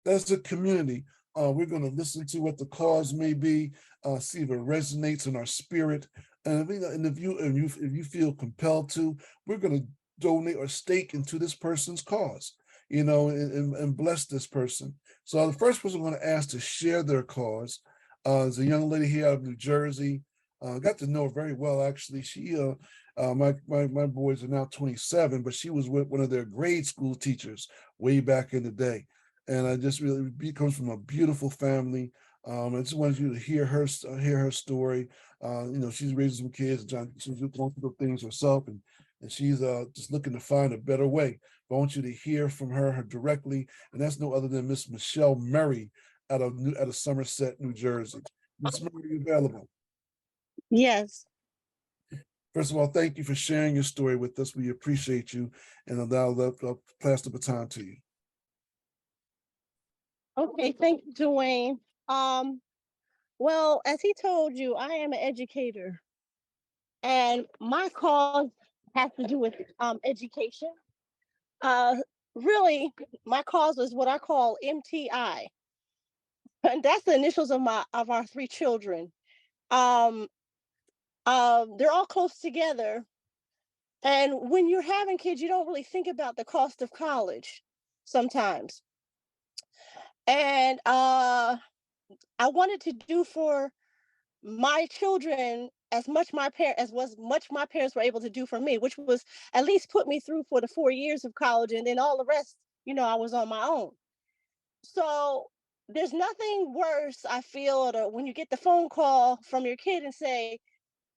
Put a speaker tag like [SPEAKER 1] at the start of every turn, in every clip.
[SPEAKER 1] as a community, we're going to listen to what the cause may be, see if it resonates in our spirit, and if you feel compelled to, we're going to donate or stake into this person's cause, and bless this person. So the first person I'm going to ask to share their cause is a young lady here out of New Jersey. Got to know her very well, actually. My boys are now 27, but she was with one of their grade school teachers way back in the day. And I just really comes from a beautiful family. I just wanted you to hear her story. She's raising some kids, she's going through things herself, and she's just looking to find a better way. But I want you to hear from her directly, and that's no other than Miss Michelle Murray out of Somerset, New Jersey. Miss Murray, you available?
[SPEAKER 2] Yes.
[SPEAKER 1] First of all, thank you for sharing your story with us. We appreciate you, and I'll pass the baton to you.
[SPEAKER 2] Okay, thank you, Dwayne. Well, as he told you, I am an educator, and my cause has to do with education. Uh, really, my cause is what I call MTI, and that's the initials of our three children. Um, they're all close together, and when you're having kids, you don't really think about the cost of college sometimes. And I wanted to do for my children as much my parents were able to do for me, which was at least put me through for the 4 years of college, and then all the rest, I was on my own. So there's nothing worse, I feel, when you get the phone call from your kid and say,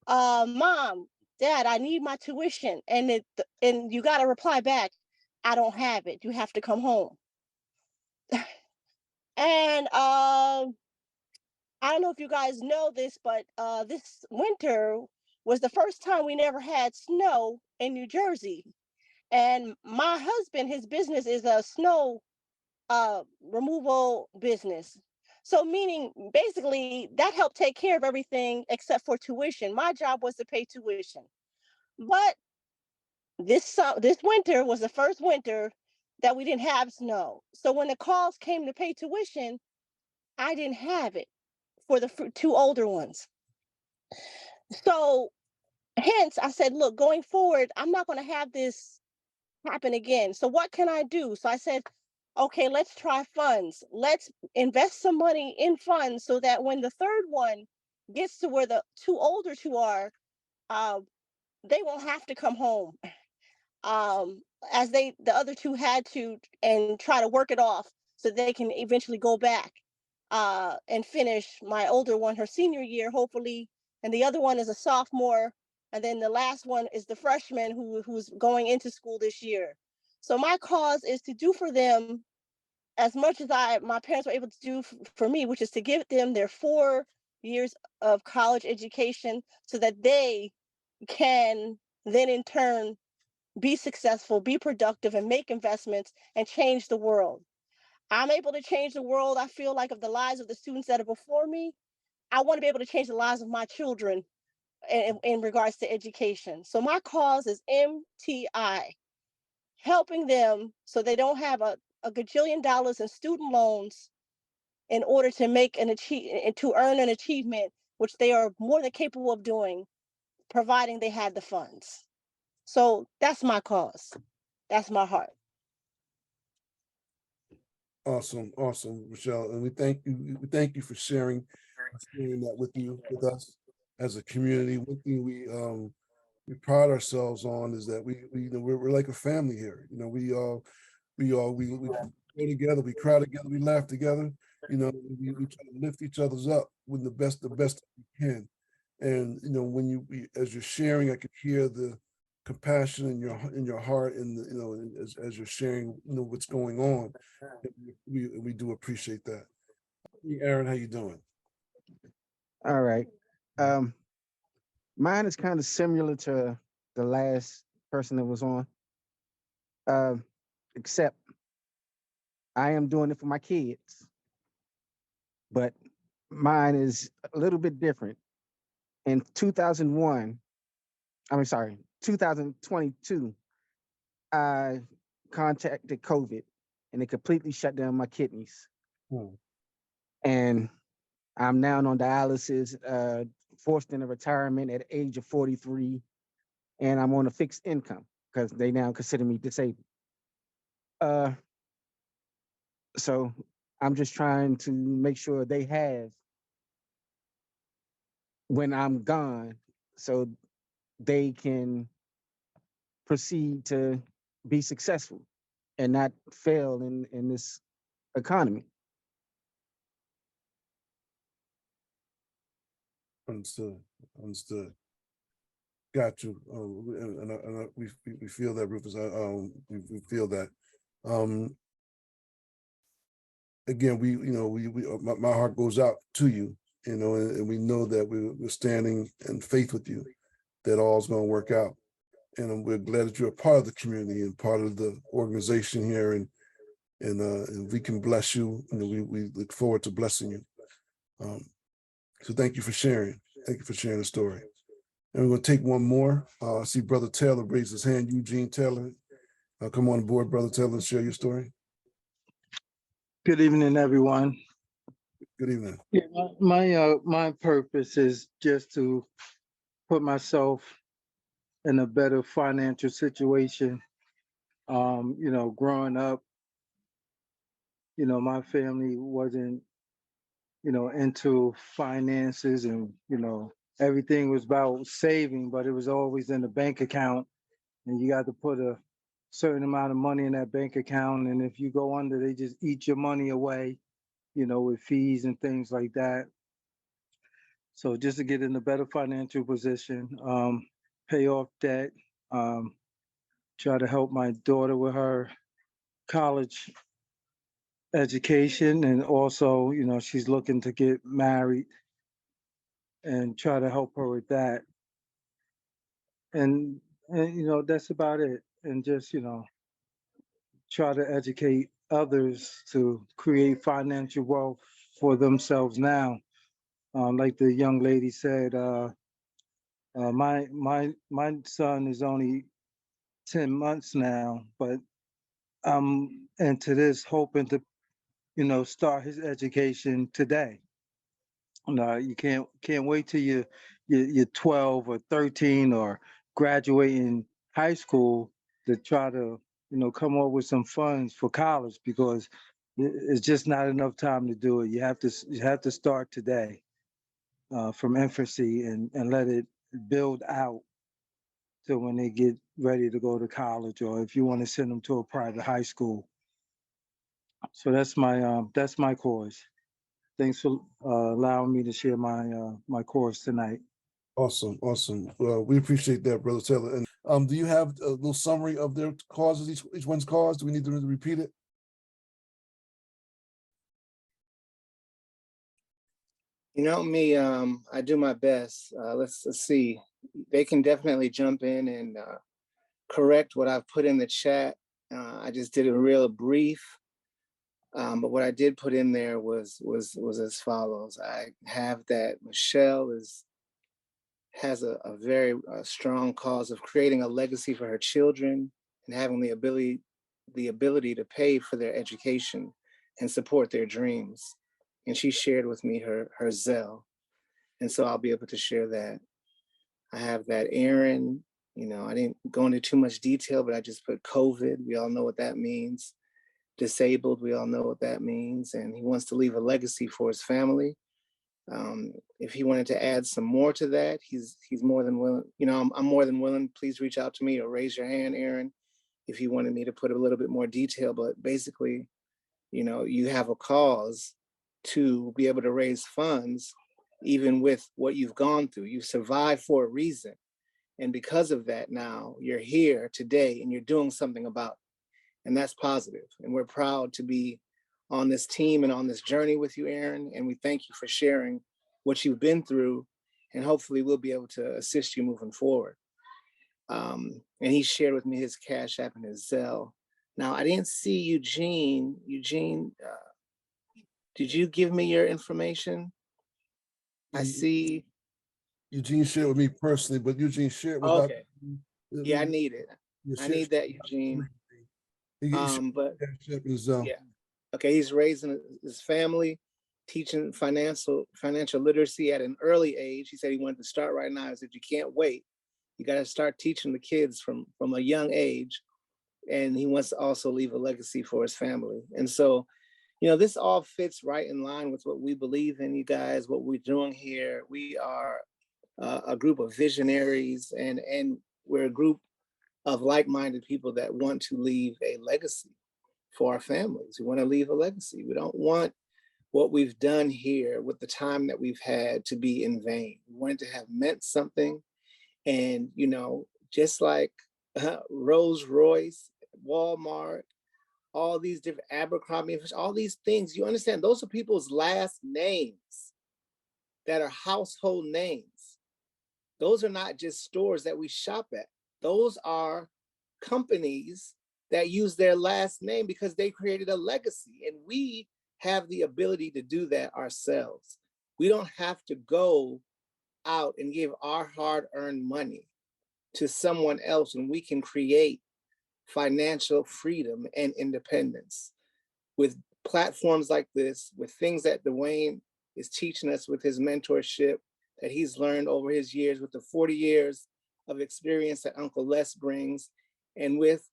[SPEAKER 2] "Mom, Dad, I need my tuition," and you got to reply back, "I don't have it. You have to come home." And I don't know if you guys know this, but this winter was the first time we never had snow in New Jersey. And my husband, his business is a snow removal business. So, meaning basically that helped take care of everything except for tuition. My job was to pay tuition. But this winter was the first winter that we didn't have snow. So when the calls came to pay tuition, I didn't have it for the two older ones. So hence I said, look, going forward, I'm not going to have this happen again. So what can I do? So I said, okay, let's try funds. Let's invest some money in funds so that when the third one gets to where the two older two are, uh, they won't have to come home. Um, as the other two had to, and try to work it off so they can eventually go back and finish my older one her senior year, hopefully, and the other one is a sophomore, and then the last one is the freshman who's going into school this year. So my cause is to do for them as much as my parents were able to do for me, which is to give them their 4 years of college education so that they can then in turn be successful, be productive, and make investments and change the world. I'm able to change the world, I feel like, of the lives of the students that are before me. I want to be able to change the lives of my children in regards to education. So my cause is MTI, helping them so they don't have a gajillion dollars in student loans in order to to earn an achievement, which they are more than capable of doing, providing they had the funds. So that's my cause. That's my heart.
[SPEAKER 1] Awesome, awesome, Michelle, and we thank you. We thank you for sharing that with us as a community. One thing we pride ourselves on is that we're like a family here. We go together, we cry together, we laugh together. We try to lift each other's up with the best we can. And as you're sharing, I could hear the compassion in your heart, and as you're sharing, what's going on. We do appreciate that. Hey, Aaron, how you doing?
[SPEAKER 3] All right. Um, Mine is kind of similar to the last person that was on, um, except I am doing it for my kids, but mine is a little bit different. In 2001, I mean, sorry, 2022, I contacted COVID and it completely shut down my kidneys.
[SPEAKER 1] Hmm.
[SPEAKER 3] And I'm now on dialysis, forced into retirement at the age of 43, and I'm on a fixed income because they now consider me disabled. Uh, so I'm just trying to make sure they have when I'm gone, so they can proceed to be successful and not fail in this economy.
[SPEAKER 1] Understood. Understood. Got you. We feel that, Rufus. We feel that. Um, again, my heart goes out to you, and we know that we're standing in faith with you, that all's going to work out. And we're glad that you're a part of the community and part of the organization here, and we can bless you. We look forward to blessing you. So thank you for sharing. Thank you for sharing the story. And we're going to take one more. I see Brother Taylor raise his hand. Eugene Taylor, come on board, Brother Taylor, and share your story.
[SPEAKER 4] Good evening, everyone.
[SPEAKER 1] Good evening.
[SPEAKER 4] Yeah, my purpose is just to put myself in a better financial situation. Growing up, my family wasn't, into finances, and everything was about saving, but it was always in the bank account, and you got to put a certain amount of money in that bank account, and if you go under, they just eat your money away, with fees and things like that. So just to get in a better financial position, pay off debt, um, try to help my daughter with her college education, and also, she's looking to get married, and try to help her with that. And that's about it. And just, try to educate others to create financial wealth for themselves now. Like the young lady said, my son is only 10 months now, but I'm into this hoping to, start his education today. No, you can't wait till you're 12 or 13 or graduating high school to try to, come up with some funds for college, because it's just not enough time to do it. You have to start today, from infancy, and let it build out to when they get ready to go to college, or if you want to send them to a private high school. So that's my course. Thanks for allowing me to share my course tonight.
[SPEAKER 1] Awesome, awesome. Well, we appreciate that, Brother Taylor. And do you have a little summary of their causes, each one's cause? Do we need to repeat it?
[SPEAKER 5] Me, I do my best. Let's see. They can definitely jump in and correct what I've put in the chat. I just did a real brief, but what I did put in there was as follows. I have that Michelle has a very strong cause of creating a legacy for her children and having the ability to pay for their education and support their dreams. And she shared with me her Zelle. And so I'll be able to share that. I have that Aaron, I didn't go into too much detail, but I just put COVID. We all know what that means. Disabled, we all know what that means. And he wants to leave a legacy for his family. If he wanted to add some more to that, he's more than willing. I'm more than willing. Please reach out to me or raise your hand, Aaron, if you wanted me to put a little bit more detail. But basically, you have a cause to be able to raise funds, even with what you've gone through. You've survived for a reason. And because of that, now you're here today and you're doing something about it. And that's positive. And we're proud to be on this team and on this journey with you, Aaron. And we thank you for sharing what you've been through. And hopefully we'll be able to assist you moving forward. And he shared with me his Cash App and his Zelle. Now, I didn't see Eugene. Eugene, did you give me your information? I see.
[SPEAKER 1] Eugene shared with me personally, but Eugene shared with
[SPEAKER 5] Okay. Yeah, I need it. I need that, Eugene.
[SPEAKER 1] He
[SPEAKER 5] But
[SPEAKER 1] Cash App and Zelle.
[SPEAKER 5] yeah, Okay, he's raising his family, teaching financial literacy at an early age. He said he wanted to start right now. I said, you can't wait. You got to start teaching the kids from a young age. And he wants to also leave a legacy for his family. And so, this all fits right in line with what we believe in, you guys, what we're doing here. We are a group of visionaries, and we're a group of like-minded people that want to leave a legacy for our families. We want to leave a legacy. We don't want what we've done here with the time that we've had to be in vain. We want it to have meant something. And, just like Rolls Royce, Walmart, all these different Abercrombie, all these things, you understand, those are people's last names that are household names. Those are not just stores that we shop at. Those are companies that use their last name because they created a legacy. And we have the ability to do that ourselves. We don't have to go out and give our hard-earned money to someone else when we can create financial freedom and independence with platforms like this, with things that Dwayne is teaching us with his mentorship that he's learned over his years, with the 40 years of experience that Uncle Les brings, and with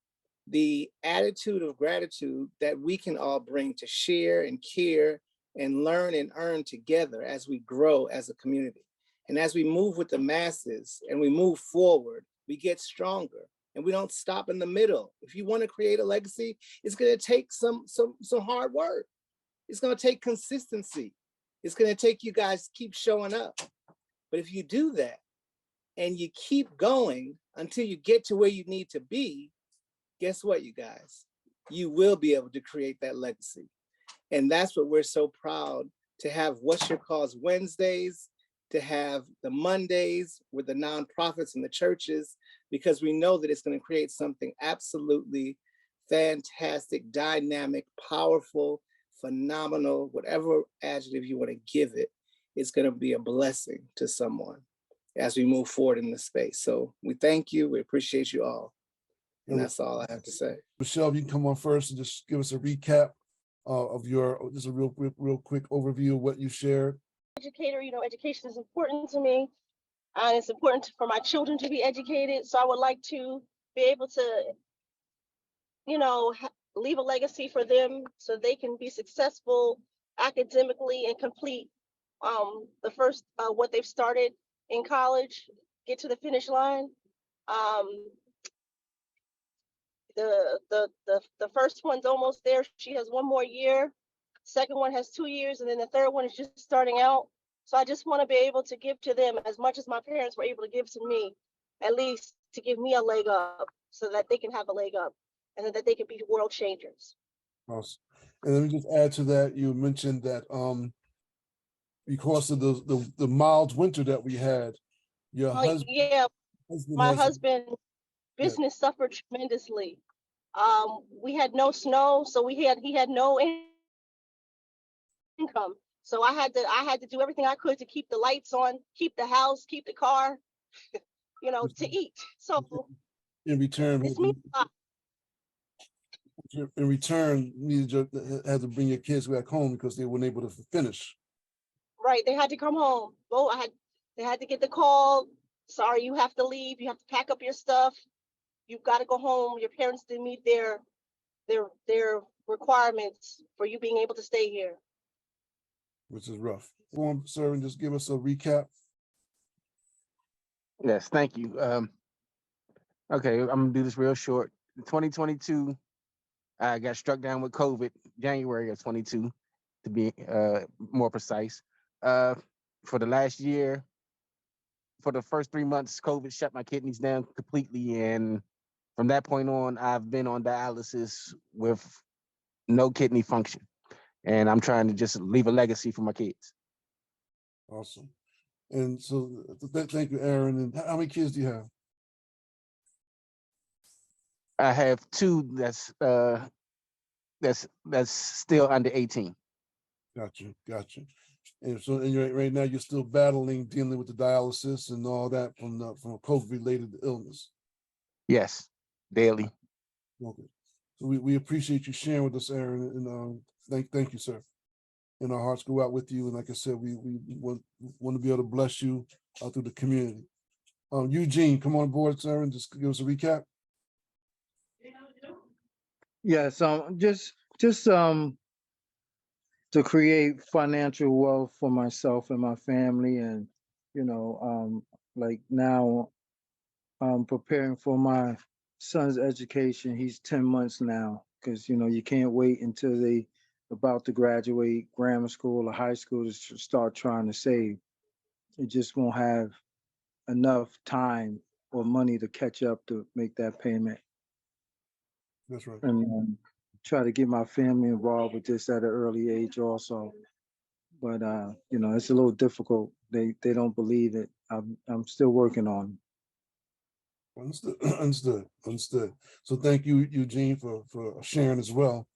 [SPEAKER 5] the attitude of gratitude that we can all bring to share and care and learn and earn together as we grow as a community. And as we move with the masses and we move forward, we get stronger and we don't stop in the middle. If you want to create a legacy, it's going to take some hard work. It's going to take consistency. It's going to take you guys keep showing up. But if you do that and you keep going until you get to where you need to be, guess what, you guys? You will be able to create that legacy. And that's what we're so proud to have What's Your Cause Wednesdays, to have the Mondays with the nonprofits and the churches, because we know that it's going to create something absolutely fantastic, dynamic, powerful, phenomenal, whatever adjective you want to give it. It's going to be a blessing to someone as we move forward in this space. So we thank you. We appreciate you all. And that's all I have to say.
[SPEAKER 1] Michelle, you can come on first and just give us a recap of your, just a real quick overview of what you shared.
[SPEAKER 2] Educator, education is important to me, and it's important for my children to be educated. So I would like to be able to, leave a legacy for them so they can be successful academically and complete the first what they've started in college, get to the finish line. The first one's almost there. She has one more year. Second one has 2 years, and then the third one is just starting out. So I just want to be able to give to them as much as my parents were able to give to me, at least to give me a leg up so that they can have a leg up and that they can be world changers.
[SPEAKER 1] Awesome. And let me just add to that, you mentioned that because of the mild winter that we had, your husband,
[SPEAKER 2] yeah, my husband business
[SPEAKER 1] yeah,
[SPEAKER 2] suffered tremendously. We had no snow, so he had no income. So I had to do everything I could to keep the lights on, keep the house, keep the car, to eat. So
[SPEAKER 1] in return,
[SPEAKER 2] it's me.
[SPEAKER 1] had to bring your kids back home because they weren't able to finish.
[SPEAKER 2] Right, they had to come home. They had to get the call. Sorry, you have to leave. You have to pack up your stuff. You've got to go home. Your parents didn't meet their requirements for you being able to stay here.
[SPEAKER 1] Which is rough. Go on, sir, and just give us a recap.
[SPEAKER 3] Yes, thank you. Okay, I'm gonna do this real short. In 2022, I got struck down with COVID, January of 22, to be more precise. For the last year, for the first 3 months, COVID shut my kidneys down completely, and from that point on, I've been on dialysis with no kidney function, and I'm trying to just leave a legacy for my kids.
[SPEAKER 1] Awesome. And so thank you, Aaron. And how many kids do you have?
[SPEAKER 3] I have two that's still under 18.
[SPEAKER 1] Gotcha. And so right now you're still dealing with the dialysis and all that from a COVID-related illness.
[SPEAKER 3] Yes, daily.
[SPEAKER 1] Okay. So we appreciate you sharing with us, Aaron. And Thank you, sir. And our hearts go out with you. And like I said, we want to be able to bless you through the community. Eugene, come on board, sir, and just give us a recap.
[SPEAKER 4] Yes, just to create financial wealth for myself and my family, and like now I'm preparing for my son's education. He's 10 months now, because you can't wait until they about to graduate grammar school or high school to start trying to save. You just won't have enough time or money to catch up to make that payment.
[SPEAKER 1] That's right.
[SPEAKER 4] And try to get my family involved with this at an early age also. But it's a little difficult. They don't believe it. I'm still working on it.
[SPEAKER 1] Understood. Understood. So thank you, Eugene, for sharing as well.